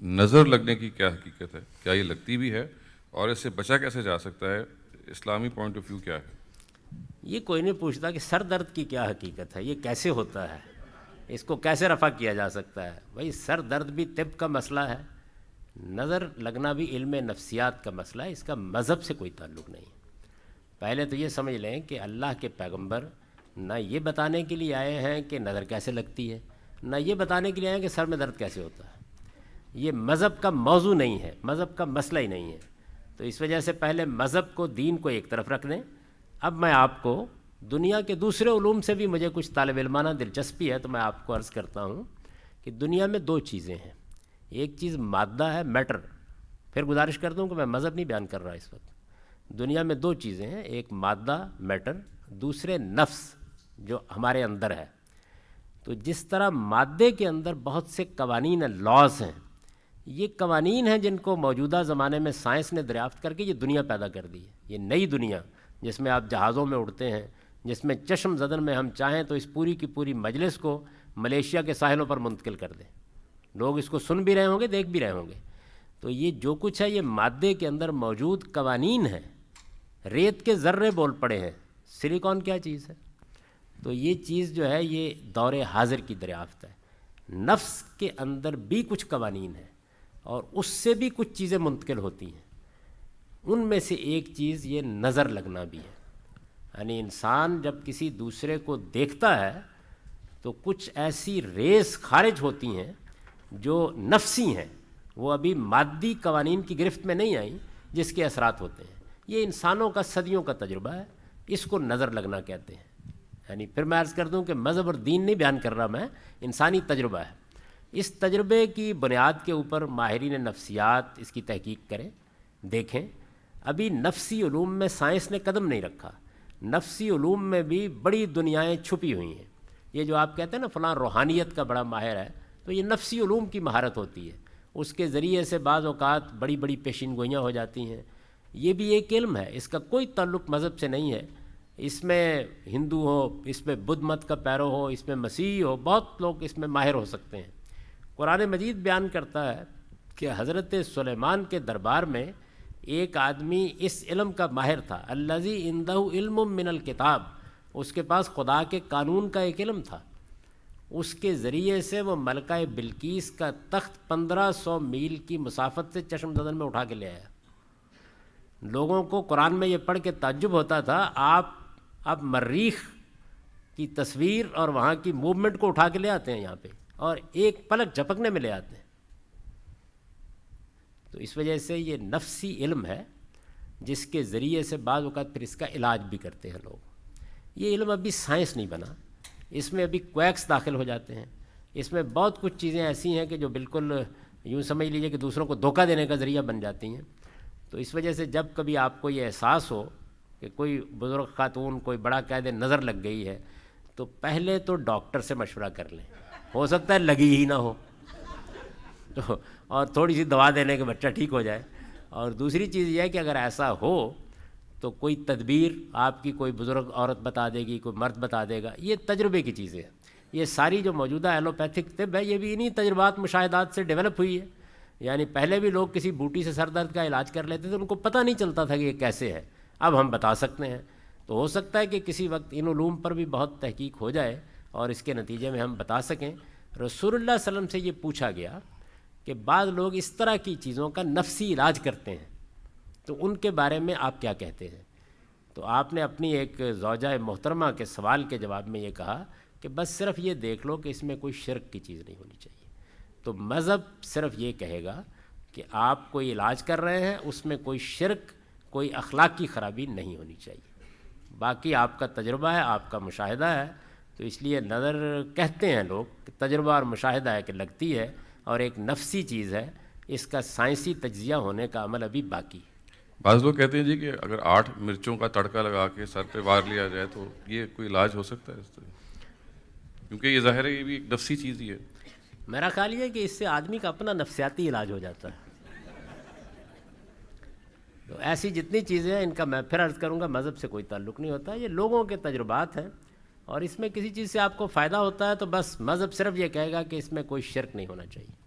نظر لگنے کی کیا حقیقت ہے؟ کیا یہ لگتی بھی ہے اور اس سے بچا کیسے جا سکتا ہے؟ اسلامی پوائنٹ آف ویو کیا ہے؟ یہ کوئی نہیں پوچھتا کہ سر درد کی کیا حقیقت ہے، یہ کیسے ہوتا ہے، اس کو کیسے رفع کیا جا سکتا ہے۔ بھائی سر درد بھی طب کا مسئلہ ہے، نظر لگنا بھی علم نفسیات کا مسئلہ ہے، اس کا مذہب سے کوئی تعلق نہیں۔ پہلے تو یہ سمجھ لیں کہ اللہ کے پیغمبر نہ یہ بتانے کے لیے آئے ہیں کہ نظر کیسے لگتی ہے، نہ یہ بتانے کے لیے آئے ہیں کہ سر میں درد کیسے ہوتا ہے۔ یہ مذہب کا موضوع نہیں ہے، مذہب کا مسئلہ ہی نہیں ہے۔ تو اس وجہ سے پہلے مذہب کو، دین کو ایک طرف رکھ دیں۔ اب میں آپ کو دنیا کے دوسرے علوم سے بھی مجھے کچھ طالب علمانہ دلچسپی ہے، تو میں آپ کو عرض کرتا ہوں کہ دنیا میں دو چیزیں ہیں۔ ایک چیز مادہ ہے، میٹر۔ پھر گزارش کرتا ہوں کہ میں مذہب نہیں بیان کر رہا اس وقت۔ دنیا میں دو چیزیں ہیں، ایک مادہ میٹر، دوسرے نفس جو ہمارے اندر ہے۔ تو جس طرح مادے کے اندر بہت سے قوانین لاز ہیں، یہ قوانین ہیں جن کو موجودہ زمانے میں سائنس نے دریافت کر کے یہ دنیا پیدا کر دی ہے۔ یہ نئی دنیا جس میں آپ جہازوں میں اڑتے ہیں، جس میں چشم زدن میں ہم چاہیں تو اس پوری کی پوری مجلس کو ملیشیا کے ساحلوں پر منتقل کر دیں، لوگ اس کو سن بھی رہے ہوں گے، دیکھ بھی رہے ہوں گے۔ تو یہ جو کچھ ہے یہ مادے کے اندر موجود قوانین ہیں۔ ریت کے ذرے بول پڑے ہیں، سلیکون کیا چیز ہے؟ تو یہ چیز جو ہے یہ دور حاضر کی دریافت ہے۔ نفس کے اندر بھی کچھ قوانین ہیں اور اس سے بھی کچھ چیزیں منتقل ہوتی ہیں۔ ان میں سے ایک چیز یہ نظر لگنا بھی ہے۔ یعنی انسان جب کسی دوسرے کو دیکھتا ہے تو کچھ ایسی ریز خارج ہوتی ہیں جو نفسی ہیں، وہ ابھی مادی قوانین کی گرفت میں نہیں آئیں، جس کے اثرات ہوتے ہیں۔ یہ انسانوں کا صدیوں کا تجربہ ہے، اس کو نظر لگنا کہتے ہیں۔ یعنی پھر میں عرض کر دوں کہ مذہب اور دین نہیں بیان کر رہا میں، انسانی تجربہ ہے۔ اس تجربے کی بنیاد کے اوپر ماہرین نفسیات اس کی تحقیق کریں، دیکھیں۔ ابھی نفسی علوم میں سائنس نے قدم نہیں رکھا۔ نفسی علوم میں بھی بڑی دنیایں چھپی ہوئی ہیں۔ یہ جو آپ کہتے ہیں نا فلاں روحانیت کا بڑا ماہر ہے، تو یہ نفسی علوم کی مہارت ہوتی ہے۔ اس کے ذریعے سے بعض اوقات بڑی بڑی پیشین گوئیاں ہو جاتی ہیں۔ یہ بھی ایک علم ہے، اس کا کوئی تعلق مذہب سے نہیں ہے۔ اس میں ہندو ہو، اس میں بدھ مت کا پیرو ہو، اس میں مسیحی ہو، بہت لوگ اس میں ماہر ہو سکتے ہیں۔ قرآن مجید بیان کرتا ہے کہ حضرت سلیمان کے دربار میں ایک آدمی اس علم کا ماہر تھا، الذی عندہ علم من الکتاب، اس کے پاس خدا کے قانون کا ایک علم تھا۔ اس کے ذریعے سے وہ ملکہ بلقیس کا تخت 1500 میل کی مسافت سے چشم زدن میں اٹھا کے لے آیا۔ لوگوں کو قرآن میں یہ پڑھ کے تعجب ہوتا تھا، آپ اب مریخ کی تصویر اور وہاں کی موومنٹ کو اٹھا کے لے آتے ہیں یہاں پہ، اور ایک پلک جھپکنے میں لے آتے ہیں۔ تو اس وجہ سے یہ نفسی علم ہے جس کے ذریعے سے بعض اوقات پھر اس کا علاج بھی کرتے ہیں لوگ۔ یہ علم ابھی سائنس نہیں بنا، اس میں ابھی کویکس داخل ہو جاتے ہیں۔ اس میں بہت کچھ چیزیں ایسی ہیں کہ جو بالکل یوں سمجھ لیجئے کہ دوسروں کو دھوکہ دینے کا ذریعہ بن جاتی ہیں۔ تو اس وجہ سے جب کبھی آپ کو یہ احساس ہو کہ کوئی بزرگ خاتون کوئی بڑا کہہ دے نظر لگ گئی ہے، تو پہلے تو ڈاکٹر سے مشورہ کر لیں، ہو سکتا ہے لگی ہی نہ ہو تو، اور تھوڑی سی دوا دینے کے بچہ ٹھیک ہو جائے۔ اور دوسری چیز یہ ہے کہ اگر ایسا ہو تو کوئی تدبیر آپ کی کوئی بزرگ عورت بتا دے گی، کوئی مرد بتا دے گا۔ یہ تجربے کی چیزیں ہیں۔ یہ ساری جو موجودہ ایلوپیتھک طب ہے یہ بھی انہی تجربات مشاہدات سے ڈیولپ ہوئی ہے۔ یعنی پہلے بھی لوگ کسی بوٹی سے سر درد کا علاج کر لیتے تھے، ان کو پتہ نہیں چلتا تھا کہ یہ کیسے ہے، اب ہم بتا سکتے ہیں۔ تو ہو سکتا ہے کہ کسی وقت ان علوم پر بھی بہت تحقیق ہو جائے اور اس کے نتیجے میں ہم بتا سکیں۔ رسول اللہ صلی اللہ علیہ وسلم سے یہ پوچھا گیا کہ بعض لوگ اس طرح کی چیزوں کا نفسی علاج کرتے ہیں، تو ان کے بارے میں آپ کیا کہتے ہیں؟ تو آپ نے اپنی ایک زوجہ محترمہ کے سوال کے جواب میں یہ کہا کہ بس صرف یہ دیکھ لو کہ اس میں کوئی شرک کی چیز نہیں ہونی چاہیے۔ تو مذہب صرف یہ کہے گا کہ آپ کوئی علاج کر رہے ہیں، اس میں کوئی شرک، کوئی اخلاق کی خرابی نہیں ہونی چاہیے۔ باقی آپ کا تجربہ ہے، آپ کا مشاہدہ ہے۔ تو اس لیے نظر کہتے ہیں لوگ کہ تجربہ اور مشاہدہ ہے کہ لگتی ہے، اور ایک نفسی چیز ہے، اس کا سائنسی تجزیہ ہونے کا عمل ابھی باقی ہے۔ بعض لوگ کہتے ہیں جی کہ اگر 8 مرچوں کا تڑکا لگا کے سر پہ وار لیا جائے تو یہ کوئی علاج ہو سکتا ہے اس طرح؟ کیونکہ یہ ظاہر ہے یہ بھی ایک نفسی چیز ہی ہے۔ میرا خیال یہ ہے کہ اس سے آدمی کا اپنا نفسیاتی علاج ہو جاتا ہے۔ تو ایسی جتنی چیزیں ہیں ان کا میں پھر عرض کروں گا مذہب سے کوئی تعلق نہیں ہوتا، یہ لوگوں کے تجربات ہیں، اور اس میں کسی چیز سے آپ کو فائدہ ہوتا ہے تو بس مذہب صرف یہ کہے گا کہ اس میں کوئی شرک نہیں ہونا چاہیے۔